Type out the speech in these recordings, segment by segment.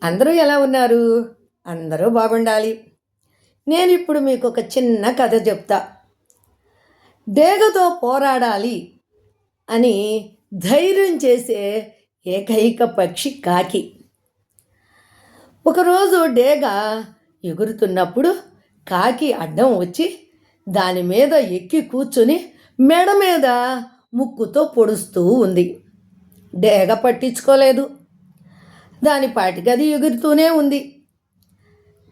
అందరూ ఎలా ఉన్నారు? అందరూ బాగుండాలి. నేనిప్పుడు మీకొక చిన్న కథ చెప్తా. డేగతో పోరాడాలి అని ధైర్యం చేసే ఏకైక పక్షి కాకి. ఒకరోజు డేగ ఎగురుతున్నప్పుడు కాకి అడ్డం వచ్చి దాని మీద ఎక్కి కూర్చుని మెడ మీద ముక్కుతో పొడుస్తూ ఉంది. డేగ పట్టించుకోలేదు. దాని పాటికి అది ఎగురుతూనే ఉంది.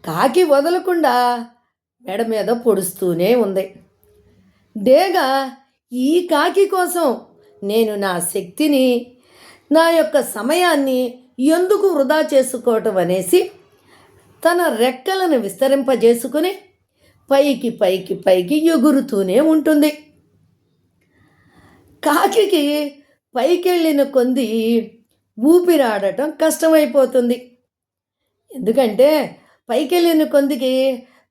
కాకి వదలకుండా మెడ మీద పొడుస్తూనే ఉంది. డేగ ఈ కాకి కోసం నేను నా శక్తిని, నా యొక్క సమయాన్ని ఎందుకు వృధా చేసుకోవటం అనేసి తన రెక్కలను విస్తరింపజేసుకుని పైకి పైకి పైకి ఎగురుతూనే ఉంటుంది. కాకికి పైకెళ్ళిన కొంది ఊపిరాడటం కష్టమైపోతుంది. ఎందుకంటే పైకెళ్ళిన కొందికి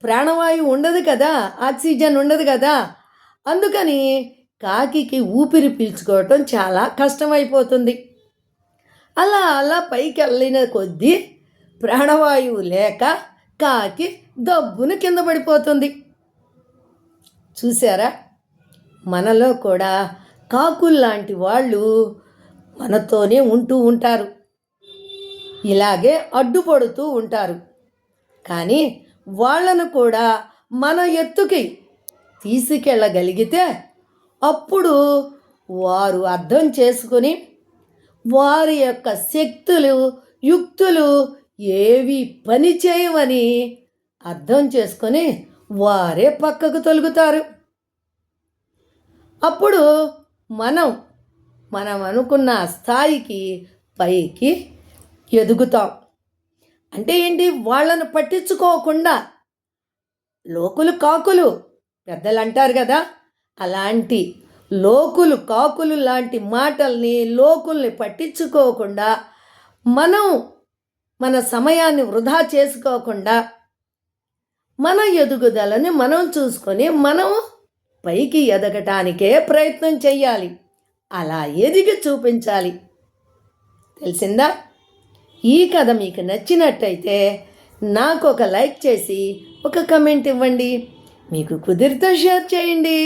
ప్రాణవాయువు ఉండదు కదా, ఆక్సిజన్ ఉండదు కదా. అందుకని కాకికి ఊపిరి పీల్చుకోవటం చాలా కష్టమైపోతుంది. అలా అలా పైకి వెళ్ళిన కొద్దీ ప్రాణవాయువు లేక కాకి దబ్బును కింద పడిపోతుంది. చూసారా, మనలో కూడా కాకుల్లాంటి వాళ్ళు మనతోనే ఉంటూ ఉంటారు. ఇలాగే అడ్డుపడుతూ ఉంటారు. కానీ వాళ్ళను కూడా మన ఎత్తుకి తీసుకెళ్ళగలిగితే అప్పుడు వారు అర్థం చేసుకొని వారి యొక్క శక్తులు, యుక్తులు ఏవి పని చేయవని అర్థం చేసుకొని వారే పక్కకు తొలుగుతారు. అప్పుడు మనం అనుకున్న స్థాయికి పైకి ఎదుగుతాం. అంటే ఏంటి? వాళ్ళను పట్టించుకోకుండా లోకులు కాకులు పెద్దలు అంటారు కదా, అలాంటి లోకులు కాకులు లాంటి మాటల్ని, లోకుల్ని పట్టించుకోకుండా మనం మన సమయాన్ని వృధా చేసుకోకుండా మన ఎదుగుదలని మనం చూసుకొని మనం పైకి ఎదగటానికే ప్రయత్నం చెయ్యాలి. అలా ఎదిగి చూపించాలి. తెలిసిందా? ఈ కథ మీకు నచ్చినట్టయితే నాకు ఒక లైక్ చేసి ఒక కమెంట్ ఇవ్వండి. మీకు కుదిరితే షేర్ చేయండి.